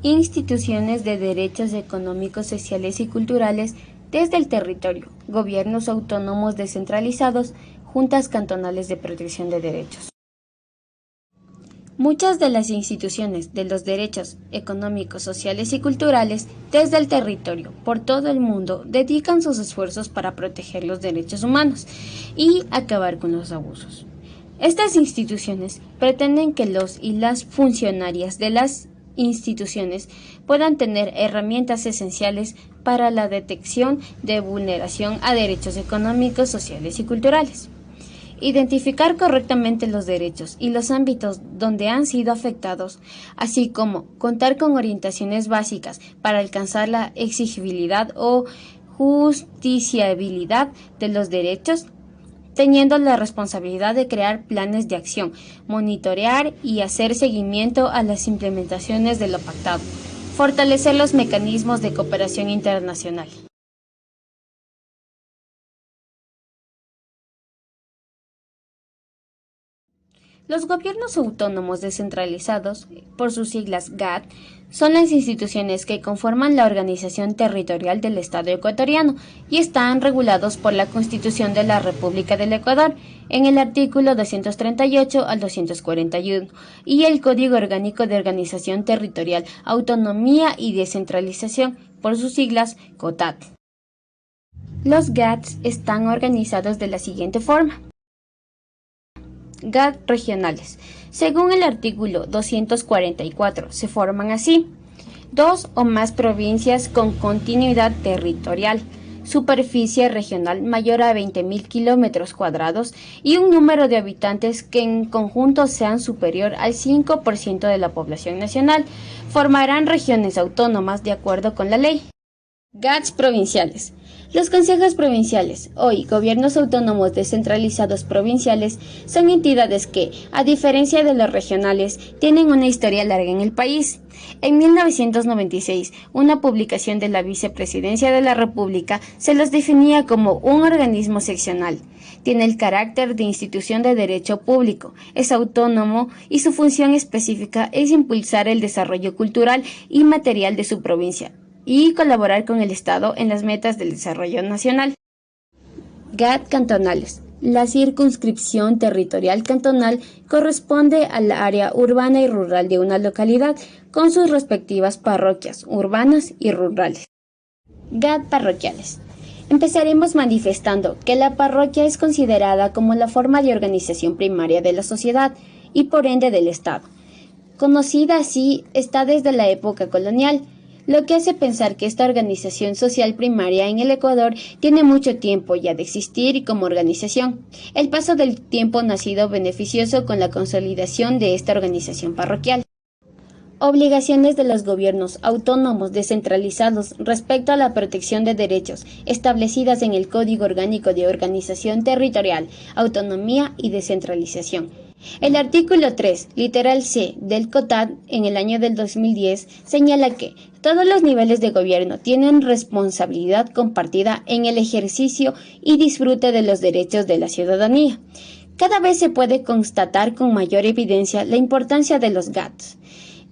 instituciones de derechos económicos, sociales y culturales desde el territorio, gobiernos autónomos descentralizados, juntas cantonales de protección de derechos. Muchas de las instituciones de los derechos económicos, sociales y culturales desde el territorio por todo el mundo dedican sus esfuerzos para proteger los derechos humanos y acabar con los abusos. Estas instituciones pretenden que los y las funcionarias de las instituciones puedan tener herramientas esenciales para la detección de vulneración a derechos económicos, sociales y culturales. Identificar correctamente los derechos y los ámbitos donde han sido afectados, así como contar con orientaciones básicas para alcanzar la exigibilidad o justiciabilidad de los derechos, teniendo la responsabilidad de crear planes de acción, monitorear y hacer seguimiento a las implementaciones de lo pactado, fortalecer los mecanismos de cooperación internacional. Los gobiernos autónomos descentralizados, por sus siglas GAT, son las instituciones que conforman la organización territorial del Estado ecuatoriano y están regulados por la Constitución de la República del Ecuador en el artículo 238 al 241 y el Código Orgánico de Organización Territorial, Autonomía y Descentralización, por sus siglas COTAD. Los GATs están organizados de la siguiente forma. GAT regionales. Según el artículo 244, se forman así: 2 o más provincias con continuidad territorial, superficie regional mayor a 20.000 kilómetros cuadrados y un número de habitantes que en conjunto sean superior al 5% de la población nacional, formarán regiones autónomas de acuerdo con la ley. GATs provinciales. Los consejos provinciales, hoy gobiernos autónomos descentralizados provinciales, son entidades que, a diferencia de los regionales, tienen una historia larga en el país. En 1996, una publicación de la Vicepresidencia de la República se los definía como un organismo seccional. Tiene el carácter de institución de derecho público, es autónomo y su función específica es impulsar el desarrollo cultural y material de su provincia y colaborar con el Estado en las metas del desarrollo nacional. GAT cantonales. La circunscripción territorial cantonal corresponde al área urbana y rural de una localidad con sus respectivas parroquias urbanas y rurales. GAT parroquiales. Empezaremos manifestando que la parroquia es considerada como la forma de organización primaria de la sociedad y por ende del Estado. Conocida así está desde la época colonial, lo que hace pensar que esta organización social primaria en el Ecuador tiene mucho tiempo ya de existir y como organización. El paso del tiempo no ha sido beneficioso con la consolidación de esta organización parroquial. Obligaciones de los gobiernos autónomos descentralizados respecto a la protección de derechos establecidas en el Código Orgánico de Organización Territorial, Autonomía y Descentralización. El artículo 3, literal C, del COTAD en el año del 2010 señala que todos los niveles de gobierno tienen responsabilidad compartida en el ejercicio y disfrute de los derechos de la ciudadanía. Cada vez se puede constatar con mayor evidencia la importancia de los GATs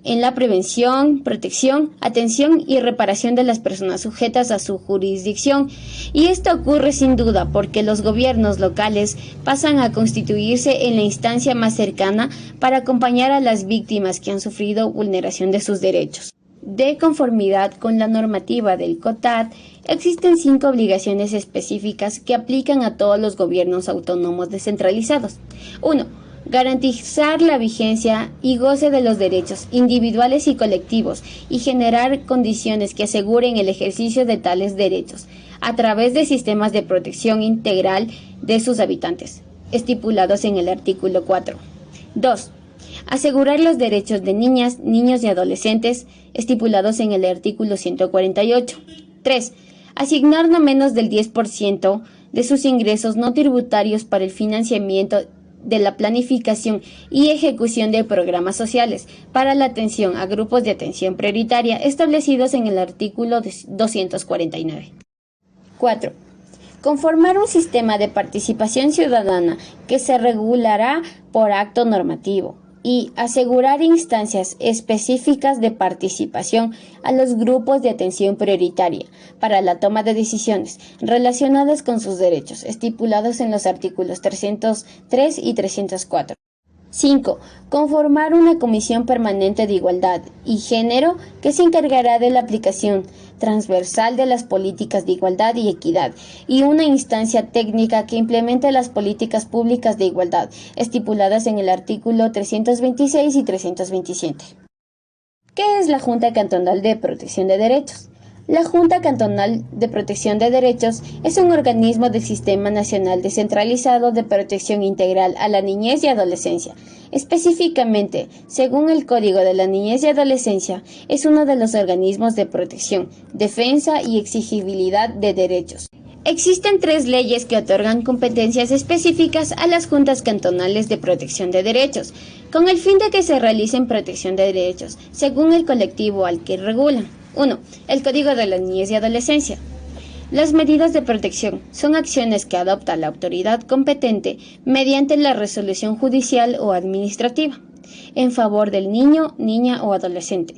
en la prevención, protección, atención y reparación de las personas sujetas a su jurisdicción, y esto ocurre sin duda porque los gobiernos locales pasan a constituirse en la instancia más cercana para acompañar a las víctimas que han sufrido vulneración de sus derechos. De conformidad con la normativa del COTAD, existen 5 obligaciones específicas que aplican a todos los gobiernos autónomos descentralizados. 1. Garantizar la vigencia y goce de los derechos individuales y colectivos y generar condiciones que aseguren el ejercicio de tales derechos a través de sistemas de protección integral de sus habitantes, estipulados en el artículo 4. 2. Asegurar los derechos de niñas, niños y adolescentes, estipulados en el artículo 148. 3. Asignar no menos del 10% de sus ingresos no tributarios para el financiamiento de la planificación y ejecución de programas sociales para la atención a grupos de atención prioritaria establecidos en el artículo 249. 4. Conformar un sistema de participación ciudadana que se regulará por acto normativo, y asegurar instancias específicas de participación a los grupos de atención prioritaria para la toma de decisiones relacionadas con sus derechos, estipulados en los artículos 303 y 304. 5. Conformar una comisión permanente de igualdad y género que se encargará de la aplicación transversal de las políticas de igualdad y equidad y una instancia técnica que implemente las políticas públicas de igualdad estipuladas en el artículo 326 y 327. ¿Qué es la Junta Cantonal de Protección de Derechos? La Junta Cantonal de Protección de Derechos es un organismo del Sistema Nacional Descentralizado de Protección Integral a la Niñez y Adolescencia. Específicamente, según el Código de la Niñez y Adolescencia, es uno de los organismos de protección, defensa y exigibilidad de derechos. Existen 3 leyes que otorgan competencias específicas a las Juntas Cantonales de Protección de Derechos, con el fin de que se realicen protección de derechos, según el colectivo al que regulan. 1. El Código de la Niñez y Adolescencia. Las medidas de protección son acciones que adopta la autoridad competente mediante la resolución judicial o administrativa en favor del niño, niña o adolescente,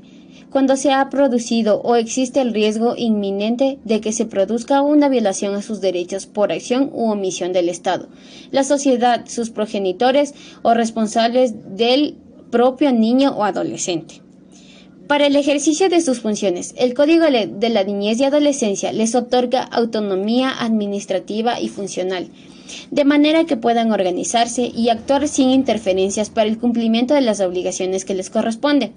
cuando se ha producido o existe el riesgo inminente de que se produzca una violación a sus derechos por acción u omisión del Estado, la sociedad, sus progenitores o responsables del propio niño o adolescente. Para el ejercicio de sus funciones, el Código de la Niñez y Adolescencia les otorga autonomía administrativa y funcional, de manera que puedan organizarse y actuar sin interferencias para el cumplimiento de las obligaciones que les corresponden.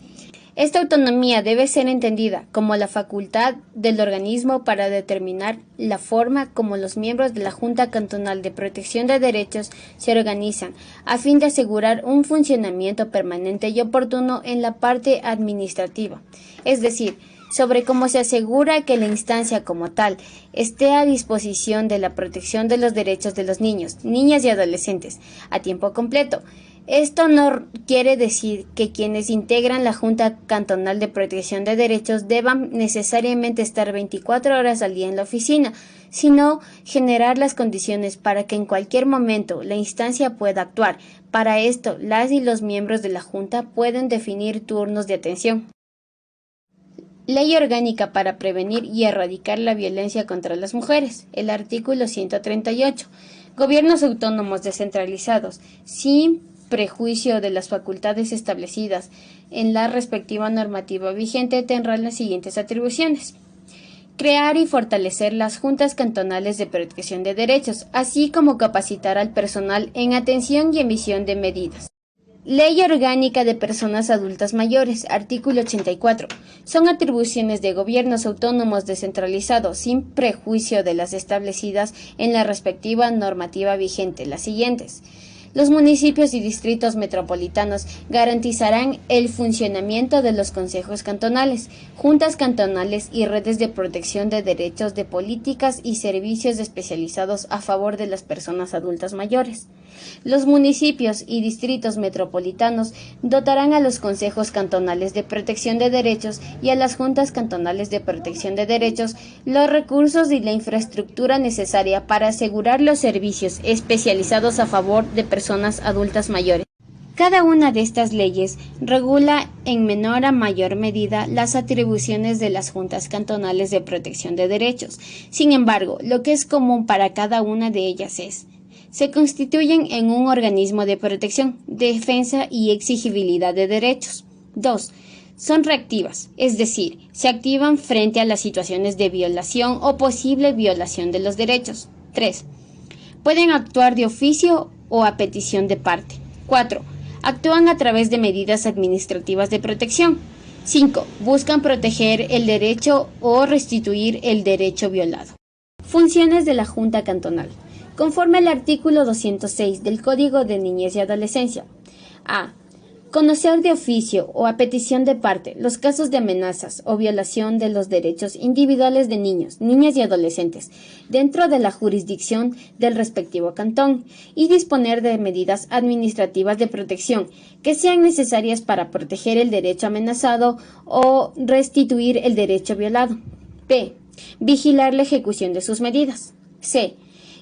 Esta autonomía debe ser entendida como la facultad del organismo para determinar la forma como los miembros de la Junta Cantonal de Protección de Derechos se organizan, a fin de asegurar un funcionamiento permanente y oportuno en la parte administrativa, es decir, sobre cómo se asegura que la instancia como tal esté a disposición de la protección de los derechos de los niños, niñas y adolescentes a tiempo completo. Esto no quiere decir que quienes integran la Junta Cantonal de Protección de Derechos deban necesariamente estar 24 horas al día en la oficina, sino generar las condiciones para que en cualquier momento la instancia pueda actuar. Para esto, las y los miembros de la Junta pueden definir turnos de atención. Ley Orgánica para prevenir y erradicar la violencia contra las mujeres. El artículo 138. Gobiernos autónomos descentralizados, sin prejuicio de las facultades establecidas en la respectiva normativa vigente, tendrán las siguientes atribuciones: crear y fortalecer las juntas cantonales de protección de derechos, así como capacitar al personal en atención y emisión de medidas. Ley Orgánica de Personas Adultas Mayores, artículo 84. Son atribuciones de gobiernos autónomos descentralizados sin prejuicio de las establecidas en la respectiva normativa vigente, las siguientes. Los municipios y distritos metropolitanos garantizarán el funcionamiento de los consejos cantonales, juntas cantonales y redes de protección de derechos de políticas y servicios especializados a favor de las personas adultas mayores. Los municipios y distritos metropolitanos dotarán a los consejos cantonales de protección de derechos y a las juntas cantonales de protección de derechos los recursos y la infraestructura necesaria para asegurar los servicios especializados a favor de personas adultas mayores. Cada una de estas leyes regula en menor a mayor medida las atribuciones de las juntas cantonales de protección de derechos. Sin embargo, lo que es común para cada una de ellas se constituyen en un organismo de protección, defensa y exigibilidad de derechos. 2. Son reactivas, es decir, se activan frente a las situaciones de violación o posible violación de los derechos. 3. Pueden actuar de oficio o a petición de parte. 4. Actúan a través de medidas administrativas de protección. 5. Buscan proteger el derecho o restituir el derecho violado. Funciones de la Junta Cantonal. Conforme al artículo 206 del Código de Niñez y Adolescencia. A. Conocer de oficio o a petición de parte los casos de amenazas o violación de los derechos individuales de niños, niñas y adolescentes dentro de la jurisdicción del respectivo cantón y disponer de medidas administrativas de protección que sean necesarias para proteger el derecho amenazado o restituir el derecho violado. B. Vigilar la ejecución de sus medidas. C.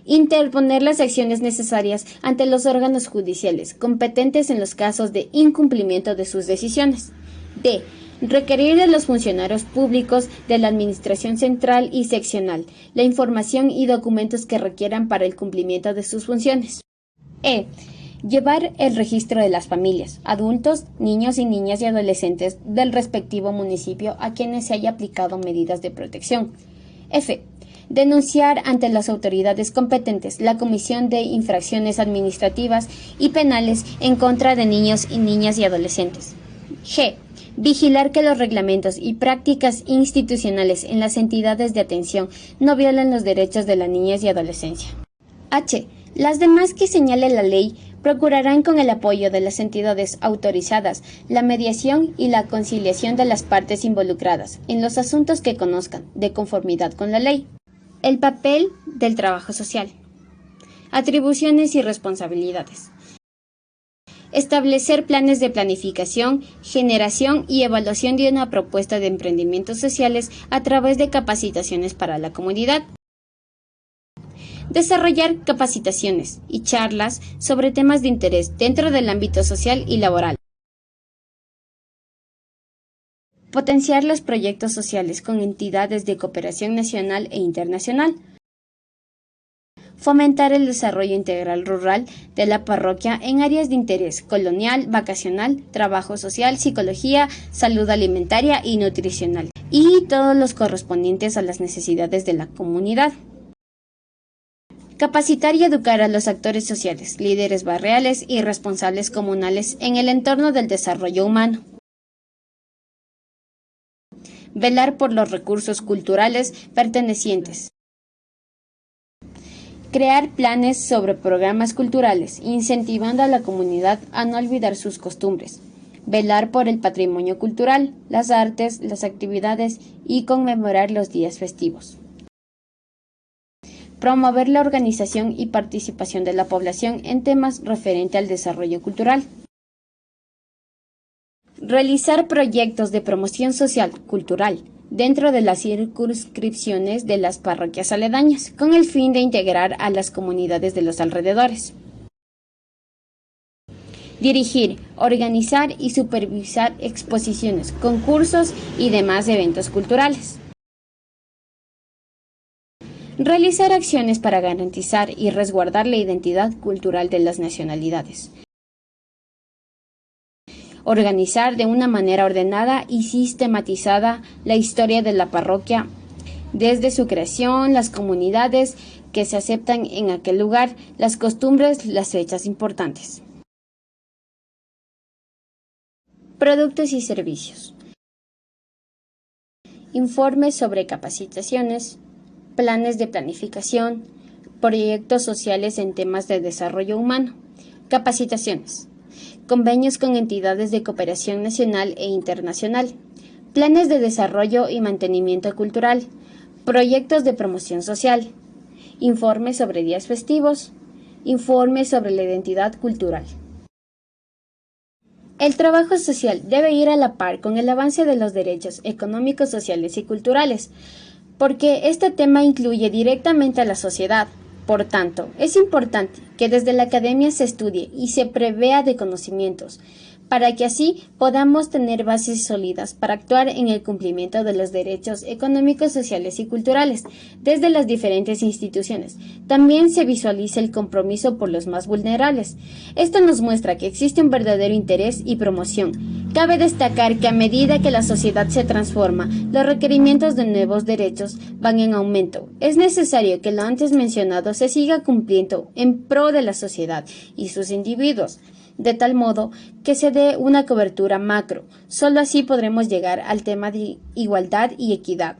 Interponer las acciones necesarias ante los órganos judiciales competentes en los casos de incumplimiento de sus decisiones. D. Requerir de los funcionarios públicos de la Administración Central y Seccional la información y documentos que requieran para el cumplimiento de sus funciones. E. Llevar el registro de las familias, adultos, niños y niñas y adolescentes del respectivo municipio a quienes se haya aplicado medidas de protección. F. Denunciar ante las autoridades competentes la comisión de infracciones administrativas y penales en contra de niños y niñas y adolescentes. G. Vigilar que los reglamentos y prácticas institucionales en las entidades de atención no violen los derechos de la niñez y adolescencia. H. Las demás que señale la ley procurarán con el apoyo de las entidades autorizadas la mediación y la conciliación de las partes involucradas en los asuntos que conozcan de conformidad con la ley. El papel del trabajo social. Atribuciones y responsabilidades. Establecer planes de planificación, generación y evaluación de una propuesta de emprendimientos sociales a través de capacitaciones para la comunidad. Desarrollar capacitaciones y charlas sobre temas de interés dentro del ámbito social y laboral. Potenciar los proyectos sociales con entidades de cooperación nacional e internacional. Fomentar el desarrollo integral rural de la parroquia en áreas de interés colonial, vacacional, trabajo social, psicología, salud alimentaria y nutricional, y todos los correspondientes a las necesidades de la comunidad. Capacitar y educar a los actores sociales, líderes barriales y responsables comunales en el entorno del desarrollo humano. Velar por los recursos culturales pertenecientes. Crear planes sobre programas culturales, incentivando a la comunidad a no olvidar sus costumbres. Velar por el patrimonio cultural, las artes, las actividades y conmemorar los días festivos. Promover la organización y participación de la población en temas referentes al desarrollo cultural. Realizar proyectos de promoción social, cultural, dentro de las circunscripciones de las parroquias aledañas, con el fin de integrar a las comunidades de los alrededores. Dirigir, organizar y supervisar exposiciones, concursos y demás eventos culturales. Realizar acciones para garantizar y resguardar la identidad cultural de las nacionalidades. Organizar de una manera ordenada y sistematizada la historia de la parroquia, desde su creación, las comunidades que se aceptan en aquel lugar, las costumbres, las fechas importantes. Productos y servicios. Informes sobre capacitaciones, planes de planificación, proyectos sociales en temas de desarrollo humano, capacitaciones. Convenios con entidades de cooperación nacional e internacional, planes de desarrollo y mantenimiento cultural, proyectos de promoción social, informes sobre días festivos, informes sobre la identidad cultural. El trabajo social debe ir a la par con el avance de los derechos económicos, sociales y culturales, porque este tema incluye directamente a la sociedad. Por tanto, es importante que desde la academia se estudie y se prevea de conocimientos, para que así podamos tener bases sólidas para actuar en el cumplimiento de los derechos económicos, sociales y culturales desde las diferentes instituciones. También se visualiza el compromiso por los más vulnerables. Esto nos muestra que existe un verdadero interés y promoción. Cabe destacar que a medida que la sociedad se transforma, los requerimientos de nuevos derechos van en aumento. Es necesario que lo antes mencionado se siga cumpliendo en pro de la sociedad y sus individuos, de tal modo que se dé una cobertura macro. Solo así podremos llegar al tema de igualdad y equidad.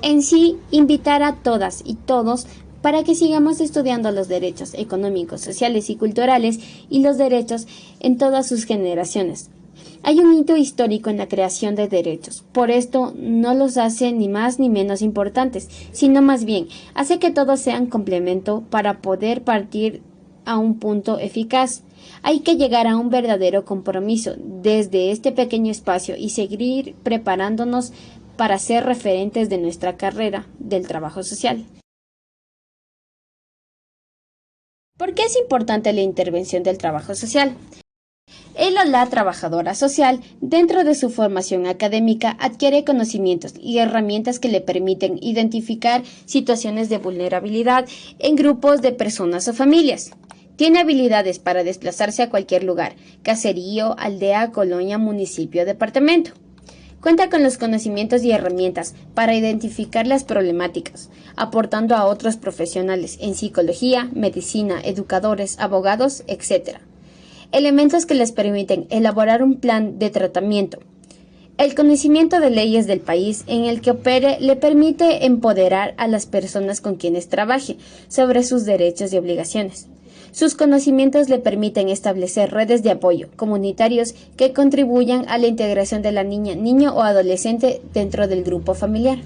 En sí, invitar a todas y todos para que sigamos estudiando los derechos económicos, sociales y culturales y los derechos en todas sus generaciones. Hay un hito histórico en la creación de derechos. Por esto no los hace ni más ni menos importantes, sino más bien hace que todos sean complemento para poder partir a un punto eficaz. Hay que llegar a un verdadero compromiso desde este pequeño espacio y seguir preparándonos para ser referentes de nuestra carrera del trabajo social. ¿Por qué es importante la intervención del trabajo social? El o la trabajadora social, dentro de su formación académica, adquiere conocimientos y herramientas que le permiten identificar situaciones de vulnerabilidad en grupos de personas o familias. Tiene habilidades para desplazarse a cualquier lugar, caserío, aldea, colonia, municipio, departamento. Cuenta con los conocimientos y herramientas para identificar las problemáticas, aportando a otros profesionales en psicología, medicina, educadores, abogados, etc. Elementos que les permiten elaborar un plan de tratamiento. El conocimiento de leyes del país en el que opere le permite empoderar a las personas con quienes trabaje sobre sus derechos y obligaciones. Sus conocimientos le permiten establecer redes de apoyo comunitarios que contribuyan a la integración de la niña, niño o adolescente dentro del grupo familiar.